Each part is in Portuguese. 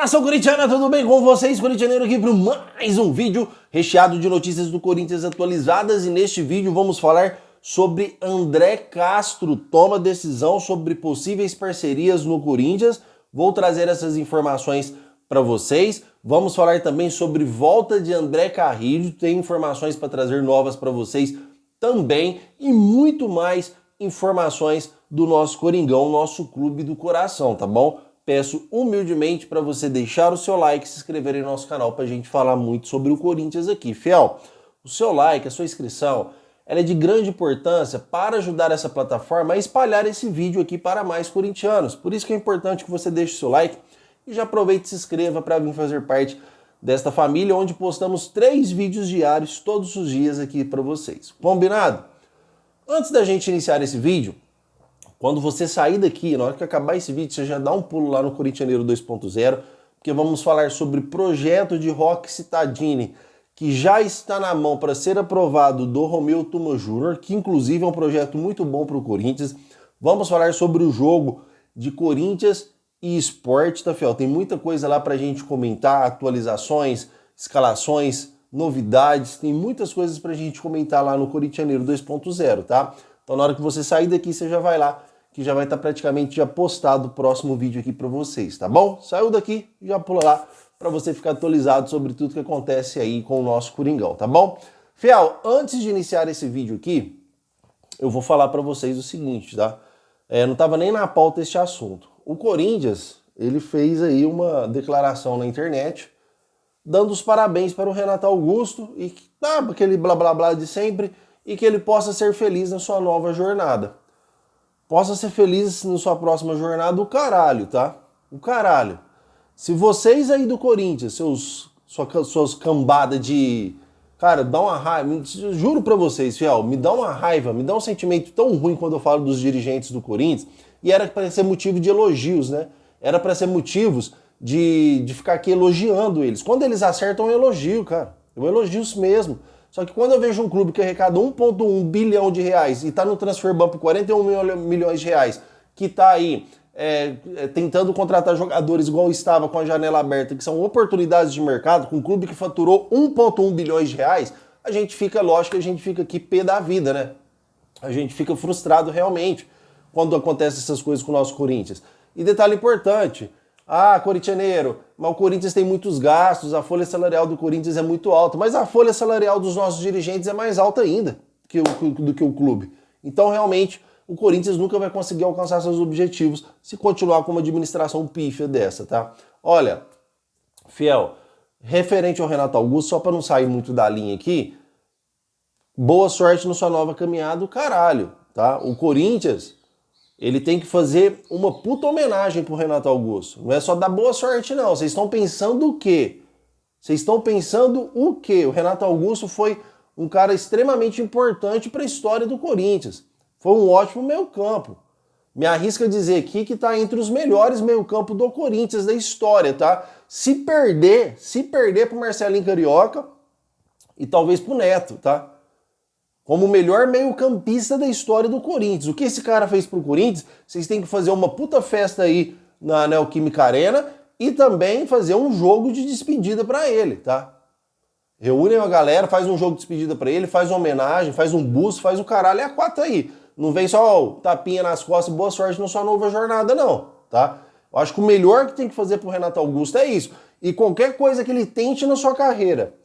Nação corintiana, tudo bem com vocês? Corintianeiro aqui para mais um vídeo recheado de notícias do Corinthians atualizadas, e neste vídeo vamos falar sobre André Castro, toma decisão sobre possíveis parcerias no Corinthians. Vou trazer essas informações para vocês. Vamos falar também sobre volta de André Carrillo, tem informações para trazer novas para vocês também, e muito mais informações do nosso Coringão, nosso clube do coração, tá bom? Peço humildemente para você deixar o seu like e se inscrever em nosso canal para a gente falar muito sobre o Corinthians aqui. Fiel, o seu like, a sua inscrição, ela é de grande importância para ajudar essa plataforma a espalhar esse vídeo aqui para mais corintianos. Por isso que é importante que você deixe o seu like e já aproveite e se inscreva para vir fazer parte desta família, onde postamos 3 vídeos diários todos os dias aqui para vocês. Combinado? Antes da gente iniciar esse vídeo, quando você sair daqui, na hora que acabar esse vídeo, você já dá um pulo lá no Corintianeiro 2.0, porque vamos falar sobre projeto de Roque Cittadini, que já está na mão para ser aprovado do Romeu Tuma Júnior, que inclusive é um projeto muito bom para o Corinthians. Vamos falar sobre o jogo de Corinthians e Sport, tá, Fiel? Tem muita coisa lá para a gente comentar, atualizações, escalações, novidades, tem muitas coisas para a gente comentar lá no Corintianeiro 2.0, tá? Então na hora que você sair daqui, você já vai lá, que já vai estar praticamente já postado o próximo vídeo aqui para vocês, tá bom? Saiu daqui, já pula lá para você ficar atualizado sobre tudo que acontece aí com o nosso Coringão, tá bom? Fiel, antes de iniciar esse vídeo aqui, eu vou falar para vocês o seguinte, tá? Não estava nem na pauta este assunto. O Corinthians, ele fez aí uma declaração na internet, dando os parabéns para o Renato Augusto, e aquele blá blá blá de sempre, e que ele possa ser feliz na sua nova jornada. Possa ser feliz na sua próxima jornada, o caralho, tá? O caralho. Se vocês aí do Corinthians, suas cambadas de... Cara, dá uma raiva, juro pra vocês, Fiel, me dá uma raiva, me dá um sentimento tão ruim quando eu falo dos dirigentes do Corinthians, e era para ser motivo de elogios, né? Era para ser motivos de ficar aqui elogiando eles. Quando eles acertam, eu elogio, cara. Eu elogio isso mesmo. Só que quando eu vejo um clube que arrecada 1,1 bilhão de reais e está no transfer ban por 41 milhões de reais, que está aí tentando contratar jogadores igual estava com a janela aberta, que são oportunidades de mercado, com um clube que faturou 1,1 bilhões de reais, a gente fica, lógico, a gente fica aqui pé da vida, né? A gente fica frustrado realmente quando acontecem essas coisas com o nosso Corinthians. E detalhe importante, corintianeiro, mas o Corinthians tem muitos gastos, a folha salarial do Corinthians é muito alta, mas a folha salarial dos nossos dirigentes é mais alta ainda do que o clube. Então, realmente, o Corinthians nunca vai conseguir alcançar seus objetivos se continuar com uma administração pífia dessa, tá? Olha, Fiel, referente ao Renato Augusto, só para não sair muito da linha aqui, boa sorte na sua nova caminhada, caralho, tá? O Corinthians... ele tem que fazer uma puta homenagem pro Renato Augusto. Não é só dar boa sorte, não. Vocês estão pensando o quê? Vocês estão pensando o quê? O Renato Augusto foi um cara extremamente importante para a história do Corinthians. Foi um ótimo meio-campo. Me arrisco a dizer aqui que tá entre os melhores meio-campo do Corinthians da história, tá? Se perder pro Marcelinho Carioca e talvez pro Neto, tá? Como o melhor meio-campista da história do Corinthians. O que esse cara fez pro Corinthians, vocês têm que fazer uma puta festa aí na Neoquímica Arena e também fazer um jogo de despedida pra ele, tá? Reúne a galera, faz um jogo de despedida pra ele, faz uma homenagem, faz um busto, faz o caralho e a 4 aí. Não vem só tapinha nas costas e boa sorte na sua nova jornada, não, tá? Eu acho que o melhor que tem que fazer pro Renato Augusto é isso. E qualquer coisa que ele tente na sua carreira,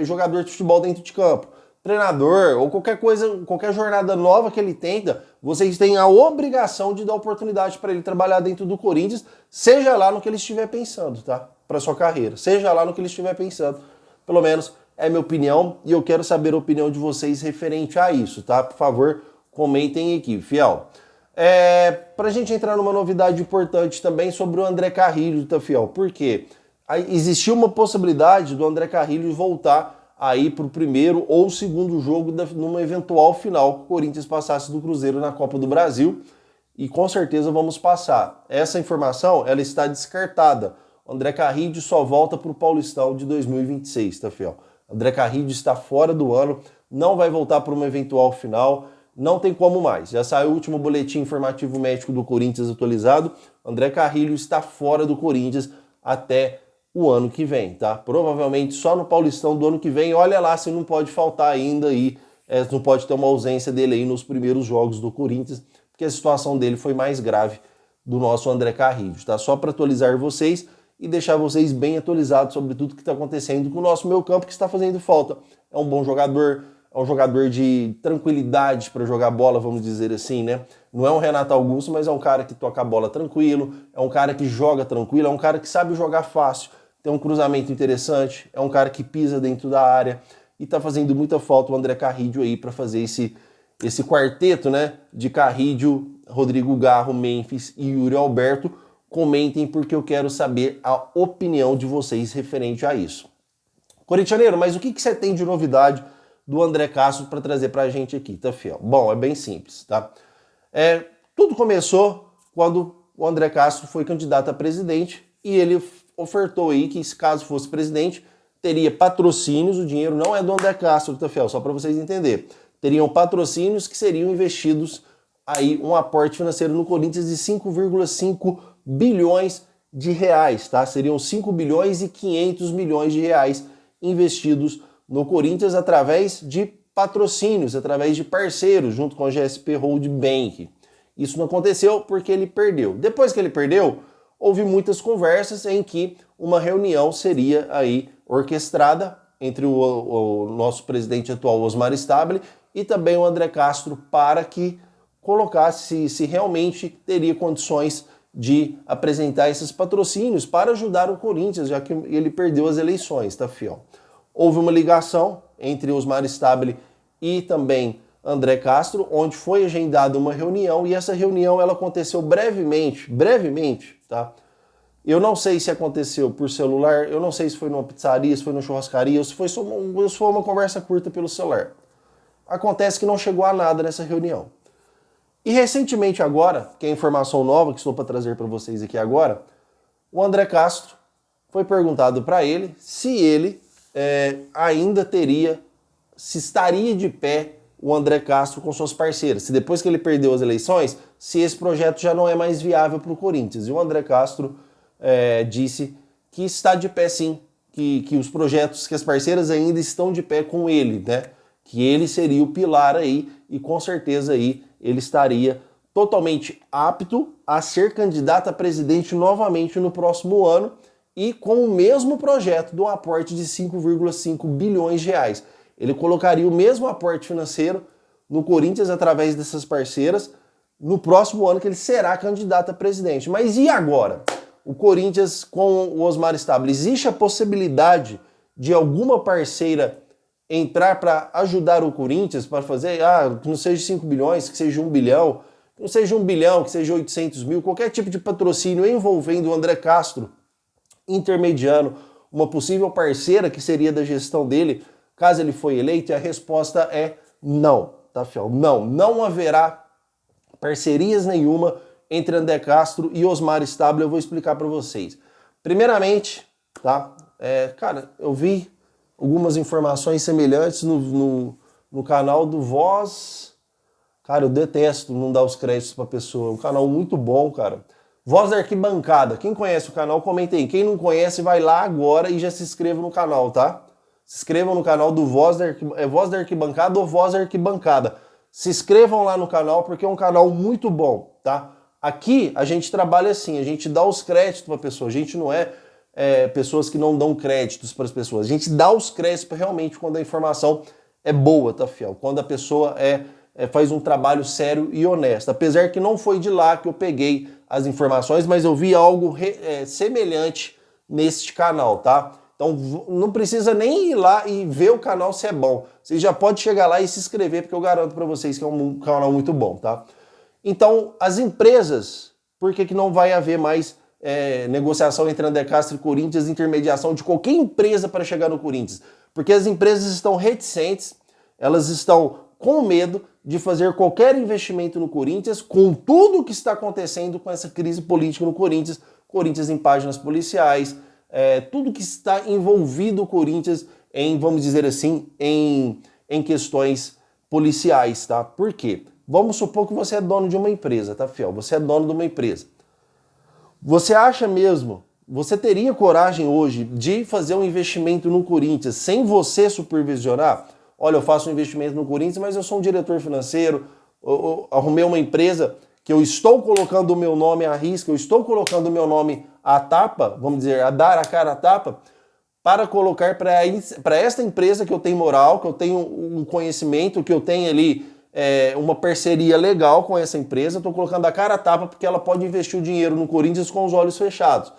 jogador de futebol dentro de campo, treinador ou qualquer coisa, qualquer jornada nova que ele tenta, vocês têm a obrigação de dar oportunidade para ele trabalhar dentro do Corinthians, seja lá no que ele estiver pensando, tá? Para sua carreira, seja lá no que ele estiver pensando. Pelo menos é minha opinião e eu quero saber a opinião de vocês referente a isso, tá? Por favor, comentem aqui, Fiel. Pra gente entrar numa novidade importante também sobre o André Carrillo, tá, Fiel? Por quê? Existiu uma possibilidade do André Carrillo voltar aí para o primeiro ou segundo jogo numa eventual final que o Corinthians passasse do Cruzeiro na Copa do Brasil, e com certeza vamos passar. Essa informação, ela está descartada. O André Carrillo só volta para o Paulistão de 2026, tá, Fiel? O André Carrillo está fora do ano, não vai voltar para uma eventual final, não tem como mais. Já saiu o último boletim informativo médico do Corinthians atualizado. André Carrillo está fora do Corinthians até o ano que vem, tá? Provavelmente só no Paulistão do ano que vem. Olha lá se não pode faltar ainda aí, não pode ter uma ausência dele aí nos primeiros jogos do Corinthians, porque a situação dele foi mais grave do nosso André Carrillo, tá? Só para atualizar vocês e deixar vocês bem atualizados sobre tudo que está acontecendo com o nosso meio campo, que está fazendo falta. É um bom jogador, é um jogador de tranquilidade para jogar bola, vamos dizer assim, né? Não é um Renato Augusto, mas é um cara que toca a bola tranquilo, é um cara que joga tranquilo, é um cara que sabe jogar fácil, tem um cruzamento interessante, é um cara que pisa dentro da área e tá fazendo muita falta o André Carrillo aí para fazer esse quarteto, né? De Carrillo, Rodrigo Garro, Memphis e Yuri Alberto. Comentem porque eu quero saber a opinião de vocês referente a isso. Corintianeiro, mas o que você tem de novidade do André Castro para trazer para a gente aqui, tá, fiel? Bom, é bem simples, tá? Tudo começou quando o André Castro foi candidato a presidente e ele ofertou aí que, se caso fosse presidente, teria patrocínios, o dinheiro não é do André Castro, tá, fiel? Só para vocês entenderem. Teriam patrocínios que seriam investidos aí, um aporte financeiro no Corinthians de 5,5 bilhões de reais, tá? Seriam 5 bilhões e 500 milhões de reais investidos no Corinthians através de patrocínios, através de parceiros, junto com a GSP Hold Bank. Isso não aconteceu porque ele perdeu. Depois que ele perdeu, houve muitas conversas em que uma reunião seria aí orquestrada entre o nosso presidente atual, Osmar Stabile, e também o André Castro, para que colocasse se realmente teria condições de apresentar esses patrocínios para ajudar o Corinthians, já que ele perdeu as eleições, tá, fiel? Houve uma ligação entre Osmar Stabile e também André Castro, onde foi agendada uma reunião, e essa reunião ela aconteceu brevemente, tá? Eu não sei se aconteceu por celular, eu não sei se foi numa pizzaria, se foi numa churrascaria, ou se foi só uma conversa curta pelo celular. Acontece que não chegou a nada nessa reunião. E recentemente agora, que é a informação nova que estou para trazer para vocês aqui agora, o André Castro foi perguntado para ele se ele ainda teria, se estaria de pé o André Castro com suas parceiras, se depois que ele perdeu as eleições, se esse projeto já não é mais viável para o Corinthians. E o André Castro disse que está de pé sim, que os projetos, que as parceiras ainda estão de pé com ele, né? Que ele seria o pilar aí e com certeza aí ele estaria totalmente apto a ser candidato a presidente novamente no próximo ano e com o mesmo projeto do aporte de 5,5 bilhões de reais. Ele colocaria o mesmo aporte financeiro no Corinthians através dessas parceiras no próximo ano que ele será candidato a presidente. Mas e agora? O Corinthians com o Osmar Stabile, existe a possibilidade de alguma parceira entrar para ajudar o Corinthians, para fazer, que não seja 5 bilhões, que seja 1 bilhão, que não seja 1 bilhão, que seja 800 mil, qualquer tipo de patrocínio envolvendo o André Castro, intermediando uma possível parceira que seria da gestão dele, caso ele foi eleito? E a resposta é não, tá, fiel? Não haverá parcerias nenhuma entre André Castro e Osmar Stabile. Eu vou explicar para vocês. Primeiramente, tá? Cara, eu vi algumas informações semelhantes no canal do Voz. Cara, eu detesto não dar os créditos pra pessoa. É um canal muito bom, cara. Voz da Arquibancada. Quem conhece o canal, comenta aí. Quem não conhece, vai lá agora e já se inscreva no canal, tá? Se inscrevam no canal do Voz da Arquibancada ou Voz da Arquibancada. Se inscrevam lá no canal porque é um canal muito bom, tá? Aqui a gente trabalha assim, a gente dá os créditos pra pessoa. A gente não é pessoas que não dão créditos para as pessoas. A gente dá os créditos realmente quando a informação é boa, tá, fiel? Quando a pessoa faz um trabalho sério e honesto. Apesar que não foi de lá que eu peguei as informações, mas eu vi algo semelhante neste canal, tá? Então não precisa nem ir lá e ver o canal se é bom. Você já pode chegar lá e se inscrever, porque eu garanto para vocês que é um canal muito bom, tá? Então, as empresas, por que não vai haver mais negociação entre André Castro e Corinthians, intermediação de qualquer empresa para chegar no Corinthians? Porque as empresas estão reticentes, elas estão com medo de fazer qualquer investimento no Corinthians, com tudo o que está acontecendo com essa crise política no Corinthians, Corinthians em páginas policiais, tudo que está envolvido o Corinthians em, vamos dizer assim, em questões policiais, tá? Por quê? Vamos supor que você é dono de uma empresa, tá, fiel? Você é dono de uma empresa. Você acha mesmo, você teria coragem hoje de fazer um investimento no Corinthians sem você supervisionar? Olha, eu faço um investimento no Corinthians, mas eu sou um diretor financeiro, eu arrumei uma empresa que eu estou colocando o meu nome à risca, eu estou colocando o meu nome à tapa, vamos dizer, a dar a cara à tapa, para colocar para esta empresa que eu tenho moral, que eu tenho um conhecimento, que eu tenho ali uma parceria legal com essa empresa, estou colocando a cara a tapa porque ela pode investir o dinheiro no Corinthians com os olhos fechados.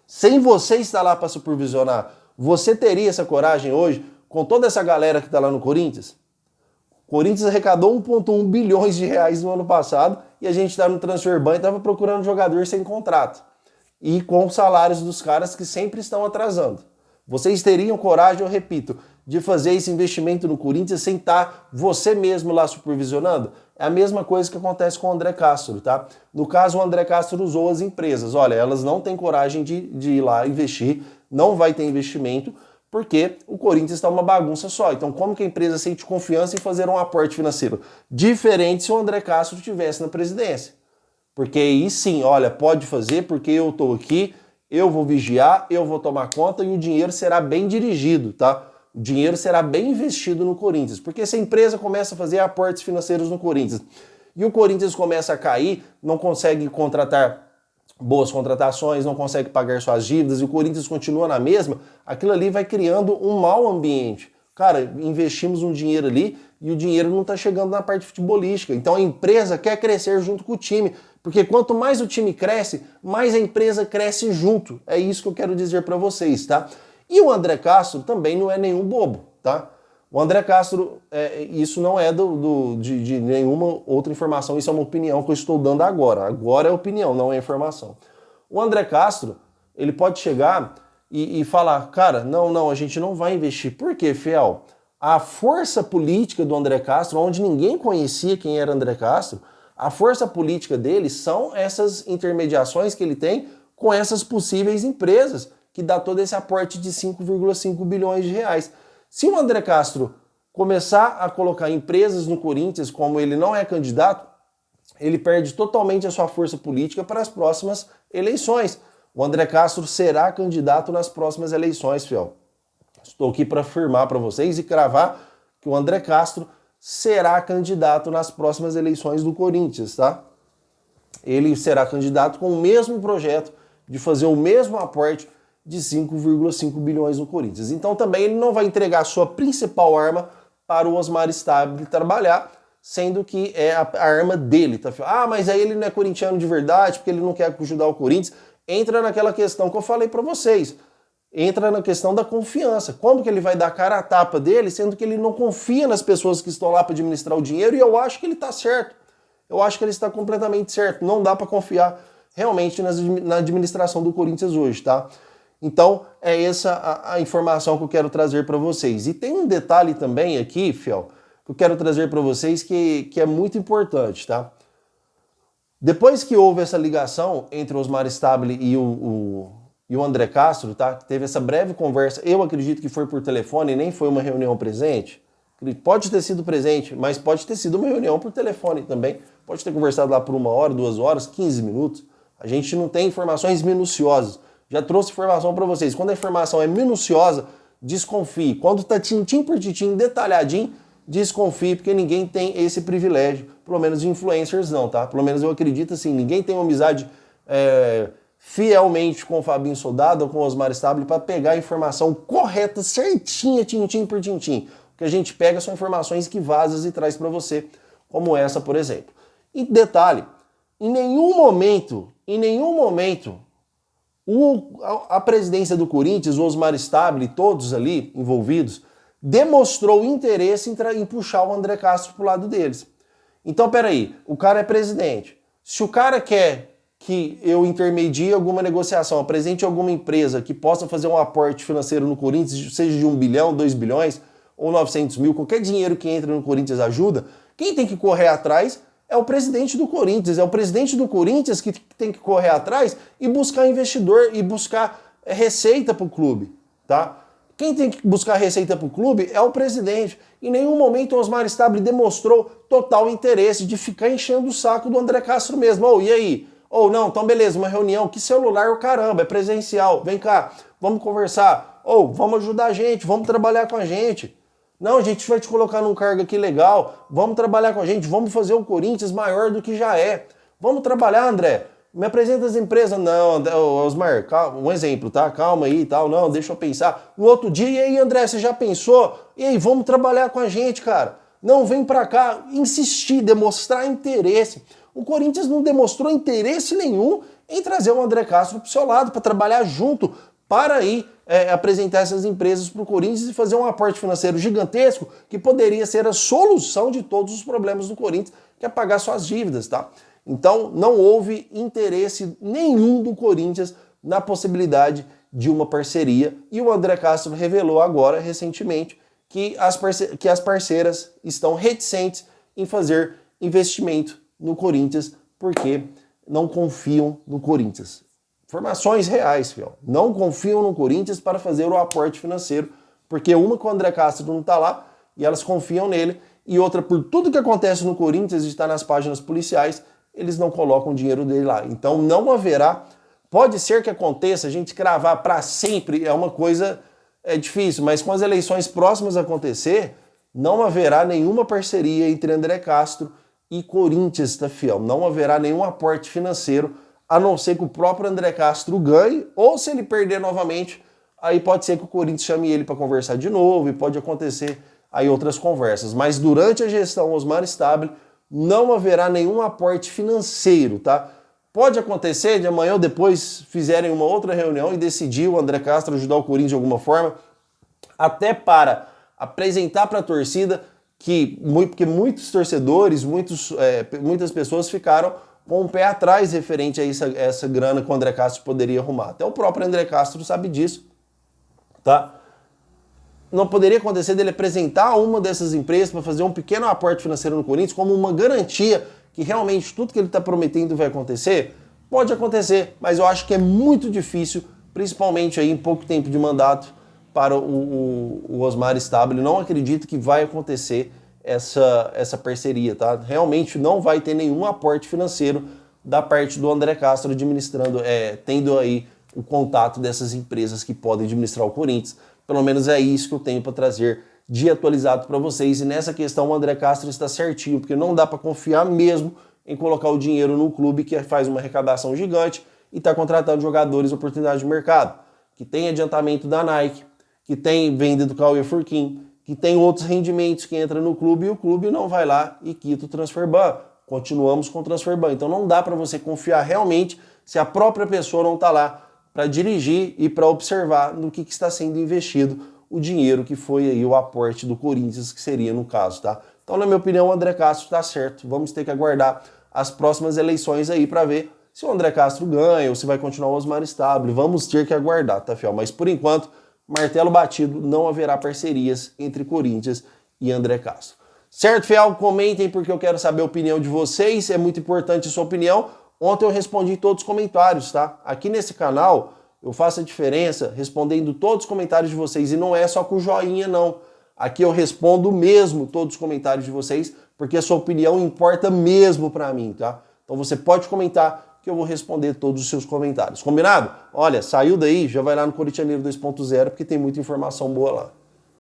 Sem você estar lá para supervisionar, você teria essa coragem hoje com toda essa galera que está lá no Corinthians? O Corinthians arrecadou 1,1 bilhões de reais no ano passado e a gente está no Transfer Ban e estava procurando jogador sem contrato. E com os salários dos caras que sempre estão atrasando. Vocês teriam coragem, eu repito, de fazer esse investimento no Corinthians sem estar você mesmo lá supervisionando? É a mesma coisa que acontece com o André Castro, tá? No caso, o André Castro usou as empresas. Olha, elas não têm coragem de ir lá investir, não vai ter investimento, porque o Corinthians está uma bagunça só. Então, como que a empresa sente confiança em fazer um aporte financeiro? Diferente se o André Castro estivesse na presidência. Porque aí sim, olha, pode fazer, porque eu estou aqui, eu vou vigiar, eu vou tomar conta e o dinheiro será bem dirigido, tá? O dinheiro será bem investido no Corinthians. Porque se a empresa começa a fazer aportes financeiros no Corinthians e o Corinthians começa a cair, não consegue contratar boas contratações, não consegue pagar suas dívidas e o Corinthians continua na mesma, aquilo ali vai criando um mau ambiente. Cara, investimos um dinheiro ali e o dinheiro não está chegando na parte futebolística. Então a empresa quer crescer junto com o time, porque quanto mais o time cresce, mais a empresa cresce junto. É isso que eu quero dizer para vocês, tá? E o André Castro também não é nenhum bobo, tá? O André Castro, isso não é de nenhuma outra informação, isso é uma opinião que eu estou dando agora. Agora é opinião, não é informação. O André Castro, ele pode chegar e falar, cara, não, a gente não vai investir. Por quê, fiel? A força política do André Castro, onde ninguém conhecia quem era André Castro, a força política dele são essas intermediações que ele tem com essas possíveis empresas, que dá todo esse aporte de 5,5 bilhões de reais. Se o André Castro começar a colocar empresas no Corinthians, como ele não é candidato, ele perde totalmente a sua força política para as próximas eleições. O André Castro será candidato nas próximas eleições, fiel. Estou aqui para afirmar para vocês e cravar que o André Castro será candidato nas próximas eleições do Corinthians, tá? Ele será candidato com o mesmo projeto de fazer o mesmo aporte de 5,5 bilhões no Corinthians. Então também ele não vai entregar a sua principal arma para o Osmar Stabile trabalhar, sendo que é a arma dele. Tá? Ah, mas aí ele não é corintiano de verdade, porque ele não quer ajudar o Corinthians. Entra naquela questão que eu falei para vocês. Entra na questão da confiança. Como que ele vai dar cara a tapa dele, sendo que ele não confia nas pessoas que estão lá para administrar o dinheiro, e eu acho que ele está certo. Eu acho que ele está completamente certo. Não dá para confiar realmente na administração do Corinthians hoje, tá? Então, é essa a informação que eu quero trazer para vocês. E tem um detalhe também aqui, fiel, que eu quero trazer para vocês que é muito importante, tá? Depois que houve essa ligação entre o Osmar Stabile e o André Castro, tá? Teve essa breve conversa, eu acredito que foi por telefone, nem foi uma reunião presente. Pode ter sido presente, mas pode ter sido uma reunião por telefone também. Pode ter conversado lá por 1 hora, 2 horas, 15 minutos. A gente não tem informações minuciosas. Já trouxe informação para vocês. Quando a informação é minuciosa, desconfie. Quando tá tintim por tintim, detalhadinho, desconfie, porque ninguém tem esse privilégio. Pelo menos de influencers não, tá? Pelo menos eu acredito assim, ninguém tem uma amizade fielmente com o Fabinho Soldado ou com o Osmar Stabile para pegar a informação correta, certinha, tintim por tintim. O que a gente pega são informações que vazas e traz para você, como essa, por exemplo. E detalhe, em nenhum momento, a presidência do Corinthians, o Osmar Stabile, todos ali envolvidos, demonstrou interesse em puxar o André Castro pro lado deles. Então, peraí, o cara é presidente. Se o cara quer que eu intermedie alguma negociação, apresente alguma empresa que possa fazer um aporte financeiro no Corinthians, seja de 1 bilhão, 2 bilhões ou 900 mil, qualquer dinheiro que entra no Corinthians ajuda, quem tem que correr atrás é o presidente do Corinthians. É o presidente do Corinthians que tem que correr atrás e buscar investidor e buscar receita para o clube, tá? Quem tem que buscar receita para o clube é o presidente. Em nenhum momento o Osmar Stabile demonstrou total interesse de ficar enchendo o saco do André Castro mesmo. Ou, e aí? Ou não, então beleza, uma reunião, que celular o caramba, é presencial, vem cá, vamos conversar. Ou, vamos ajudar a gente, vamos trabalhar com a gente. Não, a gente vai te colocar num cargo aqui legal, vamos trabalhar com a gente, vamos fazer o Corinthians maior do que já é. Vamos trabalhar, André. Me apresenta as empresas. Não, André, Osmar, calma, um exemplo, tá? Calma aí e tal. Não, deixa eu pensar. No outro dia, e aí, André, você já pensou? E aí, vamos trabalhar com a gente, cara. Não, vem pra cá. Insistir, demonstrar interesse. O Corinthians não demonstrou interesse nenhum em trazer o André Castro pro seu lado, para trabalhar junto, para aí apresentar essas empresas pro Corinthians e fazer um aporte financeiro gigantesco que poderia ser a solução de todos os problemas do Corinthians, que é pagar suas dívidas, tá? Então, não houve interesse nenhum do Corinthians na possibilidade de uma parceria. E o André Castro revelou agora, recentemente, que as parceiras estão reticentes em fazer investimento no Corinthians porque não confiam no Corinthians. Informações reais, fiel. Não confiam no Corinthians para fazer o aporte financeiro, porque uma que o André Castro não está lá e elas confiam nele, e outra, por tudo que acontece no Corinthians e está nas páginas policiais, eles não colocam o dinheiro dele lá. Então não haverá, pode ser que aconteça, a gente cravar para sempre é uma coisa difícil, mas com as eleições próximas a acontecer, não haverá nenhuma parceria entre André Castro e Corinthians, tá, fiel? Não haverá nenhum aporte financeiro, a não ser que o próprio André Castro ganhe, ou se ele perder novamente, aí pode ser que o Corinthians chame ele para conversar de novo e pode acontecer aí outras conversas. Mas durante a gestão Osmar Stabile, não haverá nenhum aporte financeiro, tá? Pode acontecer de amanhã ou depois fizerem uma outra reunião e decidir o André Castro ajudar o Corinthians de alguma forma, até para apresentar para a torcida porque muitos torcedores, muitas pessoas ficaram com o pé atrás referente a essa grana que o André Castro poderia arrumar. Até o próprio André Castro sabe disso, tá? Não poderia acontecer dele apresentar uma dessas empresas para fazer um pequeno aporte financeiro no Corinthians como uma garantia que realmente tudo que ele está prometendo vai acontecer? Pode acontecer, mas eu acho que é muito difícil, principalmente aí em pouco tempo de mandato para o Osmar Stabile. Não acredito que vai acontecer essa parceria, tá? Realmente não vai ter nenhum aporte financeiro da parte do André Castro administrando, tendo aí o contato dessas empresas que podem administrar o Corinthians. Pelo menos é isso que eu tenho para trazer de atualizado para vocês. E nessa questão o André Castro está certinho, porque não dá para confiar mesmo em colocar o dinheiro no clube que faz uma arrecadação gigante e está contratando jogadores oportunidade de mercado, que tem adiantamento da Nike, que tem venda do Cauê Furquim, que tem outros rendimentos que entram no clube e o clube não vai lá e quita o transfer ban. Continuamos com o transfer ban. Então não dá para você confiar realmente se a própria pessoa não está lá para dirigir e para observar no que está sendo investido o dinheiro que foi aí o aporte do Corinthians, que seria no caso, tá? Então, na minha opinião, o André Castro está certo. Vamos ter que aguardar as próximas eleições aí para ver se o André Castro ganha ou se vai continuar o Osmar Stabile. Vamos ter que aguardar, tá, fiel? Mas, por enquanto, martelo batido, não haverá parcerias entre Corinthians e André Castro. Certo, fiel? Comentem porque eu quero saber a opinião de vocês. É muito importante a sua opinião. Ontem eu respondi todos os comentários, tá? Aqui nesse canal eu faço a diferença respondendo todos os comentários de vocês e não é só com joinha, não. Aqui eu respondo mesmo todos os comentários de vocês porque a sua opinião importa mesmo pra mim, tá? Então você pode comentar que eu vou responder todos os seus comentários. Combinado? Olha, saiu daí, já vai lá no Corintianeiro 2.0 porque tem muita informação boa lá.